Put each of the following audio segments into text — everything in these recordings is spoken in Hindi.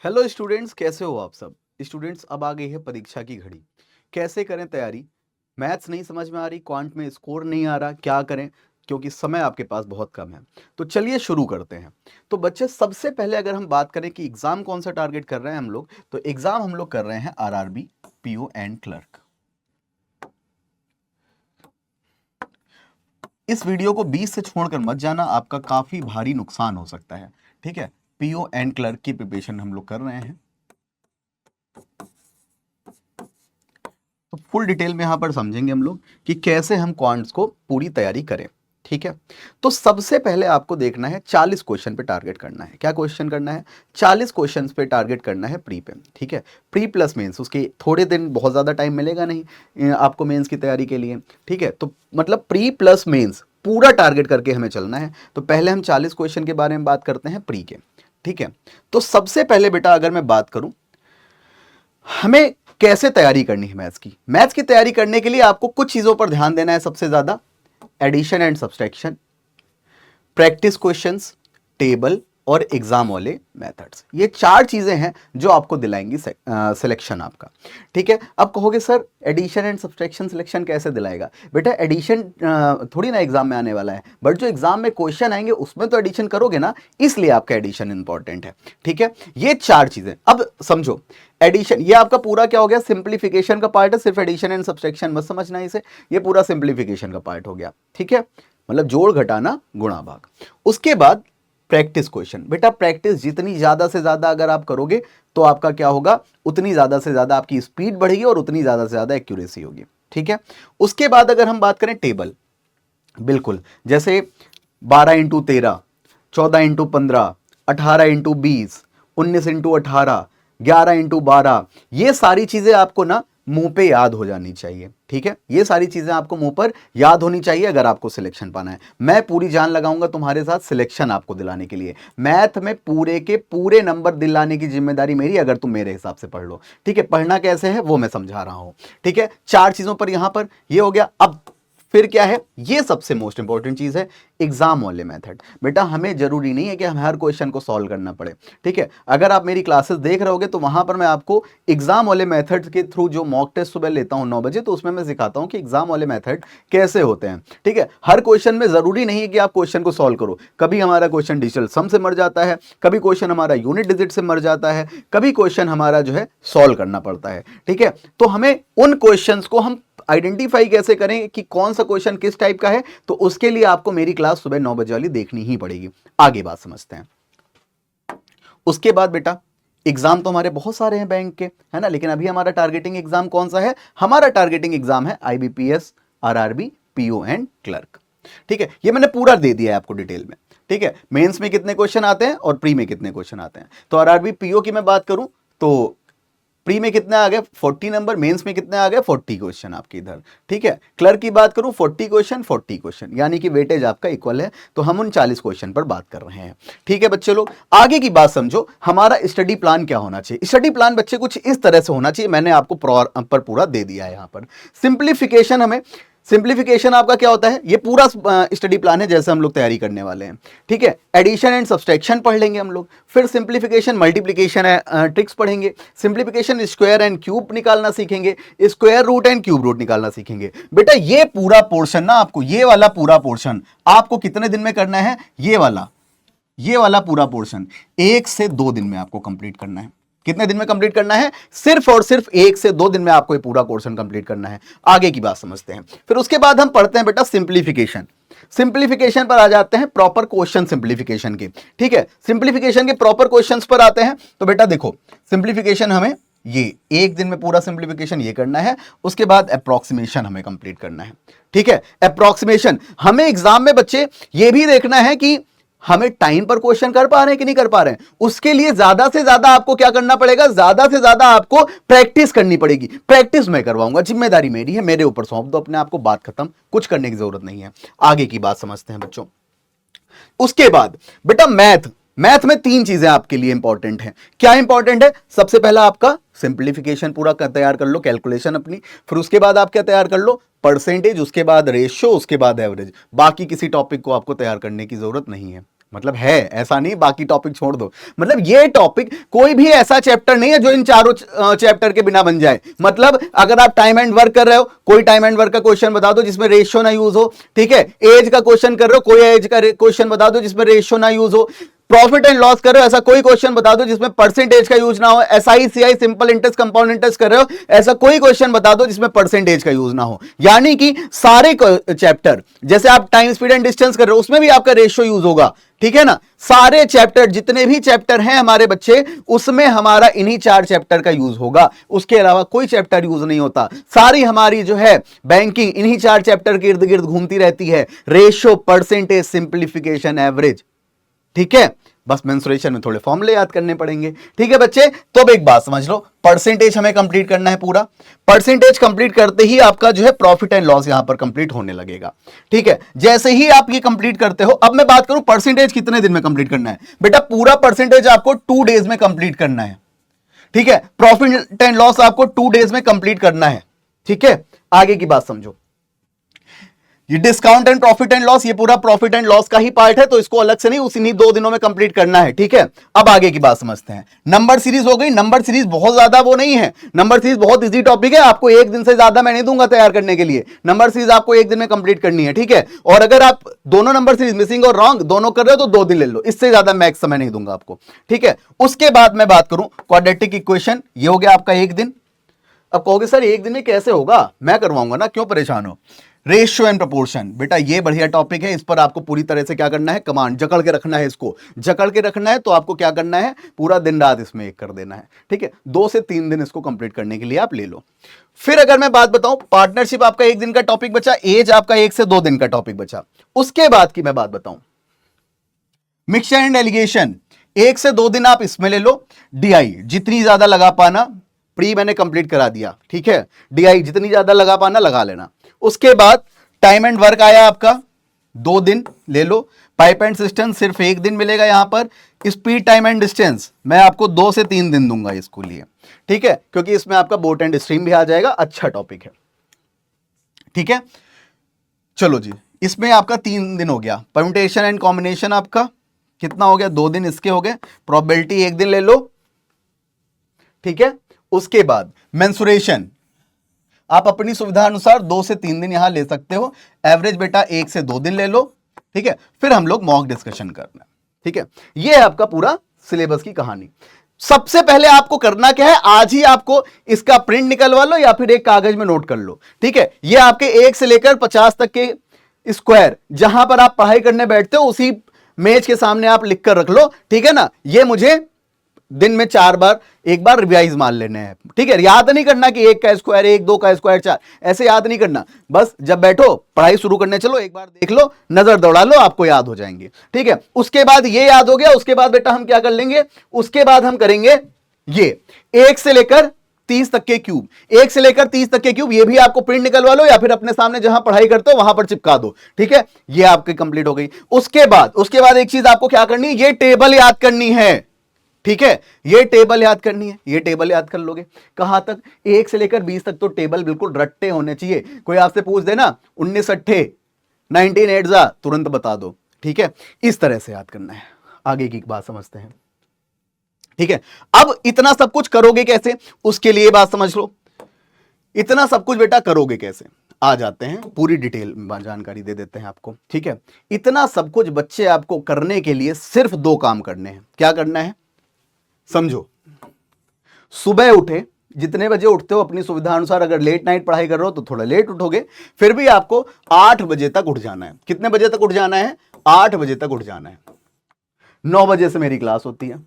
हेलो स्टूडेंट्स, कैसे हो आप सब। स्टूडेंट्स, अब आ गई है परीक्षा की घड़ी। कैसे करें तैयारी। मैथ्स नहीं समझ में आ रही, क्वांट में स्कोर नहीं आ रहा, क्या करें क्योंकि समय आपके पास बहुत कम है। तो चलिए शुरू करते हैं। तो बच्चे, सबसे पहले अगर हम बात करें कि एग्जाम कौन सा टारगेट कर रहे हैं हम लोग, तो एग्जाम हम लोग कर रहे हैं आरआरबी, पीओ एंड क्लर्क। इस वीडियो को 20 से छोड़कर मत जाना, आपका काफी भारी नुकसान हो सकता है। ठीक है, पीओ एंड क्लर्क की प्रिपरेशन हम लोग कर रहे हैं। तो फुल डिटेल में यहां पर समझेंगे हम लोग कि कैसे हम क्वांट्स को पूरी तैयारी करें। ठीक है, तो सबसे पहले आपको देखना है 40 क्वेश्चन पे टारगेट करना है। क्या क्वेश्चन करना है? 40 क्वेश्चन पे टारगेट करना है प्री पे। ठीक है, प्री प्लस मेंस, उसके थोड़े दिन, बहुत ज़्यादा टाइम मिलेगा नहीं आपको मेंस की तैयारी के लिए। ठीक है, तो मतलब प्री प्लस मेंस पूरा टारगेट करके हमें चलना है। तो पहले हम 40 क्वेश्चन के बारे में बात करते हैं प्री के। ठीक है, तो सबसे पहले बेटा अगर मैं बात करूं हमें कैसे तैयारी करनी है मैथ्स की। मैथ्स की तैयारी करने के लिए आपको कुछ चीजों पर ध्यान देना है। सबसे ज्यादा addition and subtraction, practice questions, table और एग्जाम वाले मेथड्स। ये चार चीजें हैं जो आपको दिलाएंगी सिलेक्शन आपका। ठीक है, अब कहोगे sir addition and subtraction selection कैसे दिलाएगा? बेटा एडिशन थोड़ी ना एग्जाम में आने वाला है, बट जो एग्जाम में क्वेश्चन आएंगे उसमें तो एडिशन करोगे ना, इसलिए आपका एडिशन इंपॉर्टेंट है। ठीक है, ये चार चीजें अब समझो। एडिशन ये आपका पूरा क्या हो गया? सिंप्लीफिकेशन का पार्ट है। सिर्फ एडिशन एंड सब्सट्रैक्शन मत समझना इसे, ये पूरा सिंप्लीफिकेशन का पार्ट हो गया। ठीक है, मतलब जोड़ घटाना गुणा भाग। उसके बाद प्रैक्टिस क्वेश्चन। बेटा प्रैक्टिस जितनी ज्यादा से ज्यादा अगर आप करोगे तो आपका क्या होगा, उतनी ज्यादा से ज्यादा आपकी स्पीड बढ़ेगी और उतनी ज्यादा से ज्यादा एक्यूरेसी होगी। ठीक है, उसके बाद अगर हम बात करें टेबल, बिल्कुल जैसे 12 × 13, 14 × 15, 18 × 20, 19 × 18, 11 × 12, ये सारी चीजें आपको ना मुंह पे याद हो जानी चाहिए। ठीक है, ये सारी चीजें आपको मुंह पर याद होनी चाहिए अगर आपको सिलेक्शन पाना है। मैं पूरी जान लगाऊंगा तुम्हारे साथ सिलेक्शन आपको दिलाने के लिए। मैथ में पूरे के पूरे नंबर दिलाने की जिम्मेदारी मेरी, अगर तुम मेरे हिसाब से पढ़ लो। ठीक है, पढ़ना कैसे है वो मैं समझा रहा हूं। ठीक है, चार चीजों पर यहां पर ये हो गया। अब फिर क्या है, ये सबसे मोस्ट इंपॉर्टेंट चीज है, एग्जाम वाले मेथड। बेटा हमें जरूरी नहीं है कि हम हर क्वेश्चन को सॉल्व करना पड़े। ठीक है, अगर आप मेरी क्लासेस देख रहे होगे तो वहां पर मैं आपको एग्जाम वाले मेथड के थ्रू जो मॉक टेस्ट सुबह लेता हूं 9 बजे, तो उसमें मैं सिखाता हूं कि एग्जाम वाले मेथड कैसे होते हैं। ठीक है, हर क्वेश्चन में जरूरी नहीं है कि आप क्वेश्चन को सॉल्व करो। कभी हमारा क्वेश्चन डिजिटल सम से मर जाता है, कभी क्वेश्चन हमारा यूनिट डिजिट से मर जाता है, कभी क्वेश्चन हमारा जो है सॉल्व करना पड़ता है। ठीक है, तो हमें उन क्वेश्चंस को हम आइडेंटिफाई कैसे करें कि कौन सा क्वेश्चन किस टाइप का है, तो उसके लिए आपको मेरी क्लास सुबह 9 बजे वाली देखनी ही पड़ेगी। आगे बात समझते हैं। उसके बाद बेटा एग्जाम तो हमारे बहुत सारे हैं बैंक के, है ना, लेकिन अभी हमारा टारगेटिंग एग्जाम कौन सा है? हमारा टारगेटिंग एग्जाम है IBPS, RRB, PO and clerk. ठीक है, ये मैंने पूरा दे दिया है आपको डिटेल में। ठीक है, मेंस में कितने क्वेश्चन आते हैं और प्री में कितने क्वेश्चन आते हैं। तो आरआरबी पीओ की मैं बात करूं तो प्री में कितने आ गए? 40 नंबर। मेंस में कितने आ गए? 40 क्वेश्चन आपके इधर। ठीक है, क्लर्क की बात करूं 40 क्वेश्चन 40 क्वेश्चन, यानी कि वेटेज आपका इक्वल है। तो हम उन 40 क्वेश्चन पर बात कर रहे हैं। ठीक है बच्चे लोग, आगे की बात समझो। हमारा स्टडी प्लान क्या होना चाहिए? स्टडी प्लान बच्चे कुछ इस तरह से होना चाहिए, मैंने आपको पर पूरा दे दिया है यहां पर। सिंप्लीफिकेशन, हमें सिंप्लीफिकेशन आपका क्या होता है, ये पूरा स्टडी प्लान है जैसे हम लोग तैयारी करने वाले हैं। ठीक है, एडिशन एंड सब्सट्रैक्शन पढ़ लेंगे हम लोग, फिर सिंप्लीफिकेशन मल्टीप्लिकेशन ट्रिक्स पढ़ेंगे, सिंप्लीफिकेशन स्क्वायर एंड क्यूब निकालना सीखेंगे, square root and cube root निकालना सीखेंगे। बेटा ये पूरा पोर्शन ना आपको, ये वाला पूरा पोर्शन आपको कितने दिन में करना है? ये वाला पूरा पोर्शन 1 से 2 दिन में आपको कंप्लीट करना है। कितने दिन में कंप्लीट करना है? सिर्फ और सिर्फ 1 से 2 दिन में आपको ये पूरा पोर्शन कंप्लीट करना है। आगे की बात समझते हैं। फिर उसके बाद हम पढ़ते हैं बेटा सिंप्लीफिकेशन। सिंप्लीफिकेशन पर आ जाते हैं प्रॉपर क्वेश्चन सिंप्लीफिकेशन के। ठीक है, सिंप्लीफिकेशन के प्रॉपर क्वेश्चंस पर आते हैं। तो बेटा देखो, सिंप्लीफिकेशन हमें ये 1 दिन में पूरा सिंप्लीफिकेशन ये करना है। उसके बाद अप्रोक्सीमेशन हमें कंप्लीट करना है। ठीक है, अप्रोक्सीमेशन हमें एग्जाम में बच्चे ये भी देखना है कि हमें टाइम पर क्वेश्चन कर पा रहे हैं कि नहीं कर पा रहे हैं। उसके लिए ज्यादा से ज्यादा आपको क्या करना पड़ेगा? ज्यादा से ज्यादा आपको प्रैक्टिस करनी पड़ेगी। प्रैक्टिस मैं करवाऊंगा, जिम्मेदारी मेरी है, मेरे ऊपर सौंप दो अपने आप को, बात खत्म, कुछ करने की जरूरत नहीं है। आगे की बात समझते हैं बच्चों। उसके बाद बेटा मैथ, मैथ में 3 चीजें आपके लिए इंपॉर्टेंट हैं। क्या इंपॉर्टेंट है? सबसे पहला आपका सिंप्लीफिकेशन पूरा तैयार कर लो, कैलकुलेशन अपनी। फिर उसके बाद आप क्या तैयार कर लो? परसेंटेज, उसके बाद रेशियो, उसके बाद एवरेज। बाकी किसी टॉपिक को आपको तैयार करने की जरूरत नहीं है। मतलब है ऐसा नहीं, बाकी टॉपिक छोड़ दो, मतलब ये टॉपिक कोई भी ऐसा चैप्टर नहीं है जो इन चारों चैप्टर के बिना बन जाए। मतलब अगर आप टाइम एंड वर्क कर रहे हो, कोई टाइम एंड वर्क का क्वेश्चन बता दो जिसमें रेशियो ना यूज हो, ठीक है। एज का क्वेश्चन कर रहे हो, कोई एज का क्वेश्चन बता दो जिसमें रेशियो ना यूज हो। प्रॉफिट एंड लॉस कर रहे हो, ऐसा कोई क्वेश्चन बता दो जिसमें परसेंटेज का यूज ना हो। SI CI simple interest compound interest कर रहे हो, ऐसा कोई क्वेश्चन बता दो जिसमें परसेंटेज का यूज ना हो। यानी कि सारे चैप्टर, जैसे आप टाइम स्पीड एंड डिस्टेंस कर रहे हो उसमें भी आपका रेशियो यूज होगा, ठीक है ना। सारे चैप्टर, जितने भी चैप्टर हैं हमारे बच्चे, उसमें हमारा इन्हीं 4 चैप्टर का यूज होगा, उसके अलावा कोई चैप्टर यूज नहीं होता। सारी हमारी जो है बैंकिंग इन्हीं 4 चैप्टर के इर्द गिर्द घूमती रहती है, रेशियो, परसेंटेज, सिंप्लीफिकेशन, एवरेज, ठीक है। बस मेंसुरेशन में थोड़े फॉर्मूले याद करने पड़ेंगे, ठीक है बच्चे। तो अब एक बात समझ लो, परसेंटेज हमें कंप्लीट करना है पूरा। परसेंटेज कंप्लीट करते ही आपका जो है प्रॉफिट एंड लॉस यहां पर कंप्लीट होने लगेगा, ठीक है। जैसे ही आप ये कंप्लीट करते हो, अब मैं बात करूं परसेंटेज कितने दिन में कंप्लीट करना है। बेटा पूरा परसेंटेज आपको 2 डेज में कंप्लीट करना है, ठीक है। प्रॉफिट एंड लॉस आपको 2 डेज में कंप्लीट करना है, ठीक है। आगे की बात समझो, ये discount and profit and loss, ये पूरा प्रॉफिट एंड लॉस का ही पार्ट है, तो इसको अलग से नहीं, उसी 2 दिनों में कंप्लीट करना है, ठीक है। अब आगे की बात समझते हैं। नंबर सीरीज हो गई। नंबर सीरीज बहुत ज्यादा वो नहीं है, नंबर सीरीज बहुत इजी टॉपिक है, आपको 1 दिन से ज्यादा मैं नहीं दूंगा तैयार करने के लिए। नंबर सीरीज आपको 1 दिन में कंप्लीट करनी है, ठीक है। और अगर आप दोनों नंबर सीरीज मिसिंग और रॉन्ग दोनों कर रहे हो तो 2 दिन ले लो, इससे ज्यादा मैक्स समय नहीं दूंगा आपको, ठीक है। उसके बाद मैं बात करूं क्वाड्रेटिक इक्वेशन, ये हो गया आपका 1 दिन। अब कहोगे सर 1 दिन में कैसे होगा, मैं करवाऊंगा ना, क्यों परेशान हो। रेशियो एंड प्रोपोर्शन, बेटा ये बढ़िया टॉपिक है, इस पर आपको पूरी तरह से क्या करना है, कमांड जकड़ के रखना है, इसको जकड़ के रखना है। तो आपको क्या करना है, पूरा दिन रात इसमें एक कर देना है, ठीक है। 2 से 3 दिन इसको कंप्लीट करने के लिए आप ले लो। फिर अगर मैं बात बताऊं, पार्टनरशिप आपका 1 दिन का टॉपिक बचा, एज आपका 1 से 2 दिन का टॉपिक बचा। उसके बाद की मैं बात बताऊं, मिक्सचर एंड एलिगेशन 1 से 2 दिन आप इसमें ले लो। डीआई जितनी ज्यादा लगा पाना, प्री मैंने कंप्लीट करा दिया, ठीक है। डीआई जितनी ज्यादा लगा पाना लगा लेना। उसके बाद टाइम एंड वर्क आया आपका 2 दिन ले लो। पाइप एंड सिस्टम सिर्फ 1 दिन मिलेगा यहां पर। स्पीड, टाइम एंड डिस्टेंस मैं आपको 2 से 3 दिन दूंगा इसको लिए, ठीक है, क्योंकि इसमें आपका बोट एंड स्ट्रीम भी आ जाएगा, अच्छा टॉपिक है, ठीक है। चलो जी, इसमें आपका 3 दिन हो गया। परम्यूटेशन एंड कॉम्बिनेशन आपका कितना हो गया, 2 दिन इसके हो गए। प्रोबेबिलिटी 1 दिन ले लो, ठीक है। उसके बाद मेंसुरेशन आप अपनी सुविधा अनुसार 2 से 3 दिन यहां ले सकते हो। एवरेज बेटा 1 से 2 दिन ले लो, ठीक है। फिर हम लोग मॉक डिस्कशन करना है, ठीक है। ये है आपका पूरा सिलेबस की कहानी। सबसे पहले आपको करना क्या है, आज ही आपको इसका प्रिंट निकलवा लो या फिर एक कागज में नोट कर लो, ठीक है। ये आपके 1 से लेकर 50 तक के स्क्वायर जहां पर आप पढ़ाई करने बैठते हो उसी मेज के सामने आप लिख कर रख लो, ठीक है ना। ये मुझे दिन में 4 बार, एक बार रिवाइज मान लेने हैं, ठीक है। याद नहीं करना कि 1 का स्क्वायर 1, 2 का स्क्वायर 4, ऐसे याद नहीं करना। बस जब बैठो पढ़ाई शुरू करने चलो, एक बार देख लो, नजर दौड़ा लो, आपको याद हो जाएंगे, ठीक है। उसके बाद ये याद हो गया, उसके बाद बेटा हम क्या कर लेंगे, उसके बाद हम करेंगे ये 1 से लेकर 30 तक के क्यूब, 1 से लेकर 30 तक के क्यूब, ये भी आपको प्रिंट निकलवा लो या फिर अपने सामने जहां पढ़ाई करते हो वहां पर चिपका दो, ठीक है। ये आपकी कंप्लीट हो गई। उसके बाद एक चीज आपको क्या करनी है, ये टेबल याद करनी है, ठीक है। ये टेबल याद करनी है, ये टेबल याद कर लोगे। कहां तक, 1 से लेकर 20 तक तो टेबल बिल्कुल रट्टे होने चाहिए। कोई आपसे पूछ देना 19 अट्ठे 19 8 जा, तुरंत बता दो, ठीक है। इस तरह से याद करना है। आगे की बात समझते हैं, ठीक है। अब इतना सब कुछ करोगे कैसे, उसके लिए बात समझ लो। इतना सब कुछ बेटा करोगे कैसे, आ जाते हैं, पूरी डिटेल में जानकारी दे देते हैं आपको, ठीक है। इतना सब कुछ बच्चे आपको करने के लिए सिर्फ 2 काम करने हैं। क्या करना है समझो, सुबह उठे, जितने बजे उठते हो अपनी सुविधा अनुसार, अगर लेट नाइट पढ़ाई कर रहे हो तो थोड़ा लेट उठोगे, फिर भी आपको 8 बजे तक उठ जाना है। कितने बजे तक उठ जाना है, 8 बजे तक उठ जाना है। 9 बजे से मेरी क्लास होती है,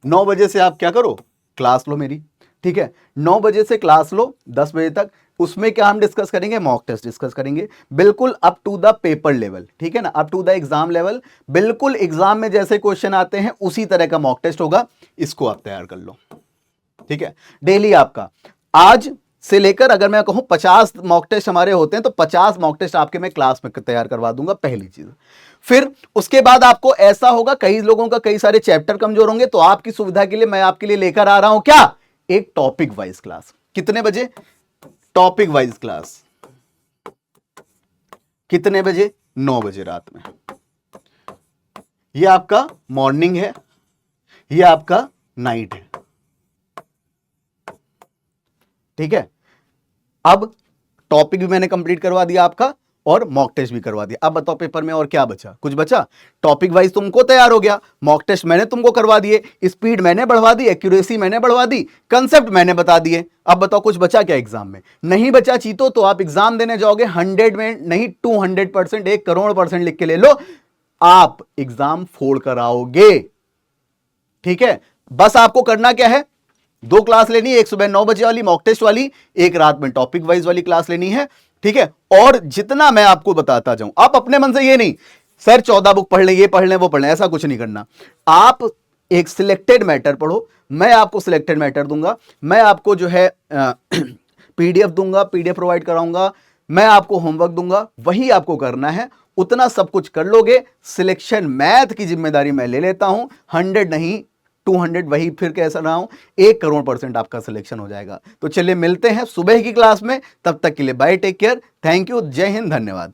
9 बजे से आप क्या करो, क्लास लो मेरी, ठीक है। 9 बजे से क्लास लो 10 बजे तक। उसमें क्या हम डिस्कस करेंगे, मॉक टेस्ट डिस्कस करेंगे, बिल्कुल up to the paper level, ठीक है ना, up to the exam level. बिल्कुल एग्जाम में जैसे क्वेश्चन आते हैं उसी तरह का मॉक टेस्ट होगा, इसको आप तैयार कर लो, ठीक है। डेली आपका आज से लेकर अगर मैं कहूं 50 मॉक टेस्ट हमारे होते हैं, तो 50 मॉक टेस्ट आपके मैं क्लास में तैयार करवा दूंगा, पहली चीज। फिर उसके बाद आपको ऐसा होगा, कई लोगों का कई सारे चैप्टर कमजोर होंगे, तो आपकी सुविधा के लिए मैं आपके लिए लेकर आ रहा हूं क्या, एक टॉपिक वाइज क्लास। कितने बजे, टॉपिक वाइज क्लास कितने बजे, 9 बजे रात में, ये आपका मॉर्निंग है, ये आपका नाइट है, ठीक है। अब टॉपिक भी मैंने कंप्लीट करवा दिया आपका और मॉक टेस्ट भी करवा दिया। अब बताओ पेपर में और क्या बचा? कुछ बचा? टॉपिक वाइज तुमको तैयार हो गया, मॉक टेस्ट मैंने तुमको करवा दिए, स्पीड मैंने बढ़वा दी, एक्यूरेसी मैंने बढ़वा दी, कंसेप्ट मैंने बता दिए। अब बताओ कुछ बचा क्या एग्जाम में? नहीं बचा चीतो, तो आप एग्जाम देने जाओगे 100 में नहीं 200%, 1,00,00,000% लिख के ले लो, आप एग्जाम फोड़ कर आओगे, ठीक है। बस आपको करना क्या है, 2 क्लास लेनी है, एक सुबह 9 बजे वाली मॉक टेस्ट वाली, एक रात में टॉपिक वाइज वाली क्लास लेनी है, ठीक है। और जितना मैं आपको बताता जाऊं, आप अपने मन से ये नहीं सर 14 बुक पढ़ लें, ये पढ़ लें, वो पढ़ लें, ऐसा कुछ नहीं करना। आप एक सिलेक्टेड मैटर पढ़ो, मैं आपको सिलेक्टेड मैटर दूंगा, मैं आपको जो है पीडीएफ दूंगा, पीडीएफ प्रोवाइड कराऊंगा, मैं आपको होमवर्क दूंगा, वही आपको करना है। उतना सब कुछ कर लोगे, सिलेक्शन मैथ की जिम्मेदारी मैं ले लेता हूं, 100 नहीं 200, वही फिर कैसा रहा हूं, 1,00,00,000% आपका सिलेक्शन हो जाएगा। तो चलिए मिलते हैं सुबह की क्लास में, तब तक के लिए bye, take care, thank you, जय हिंद, धन्यवाद।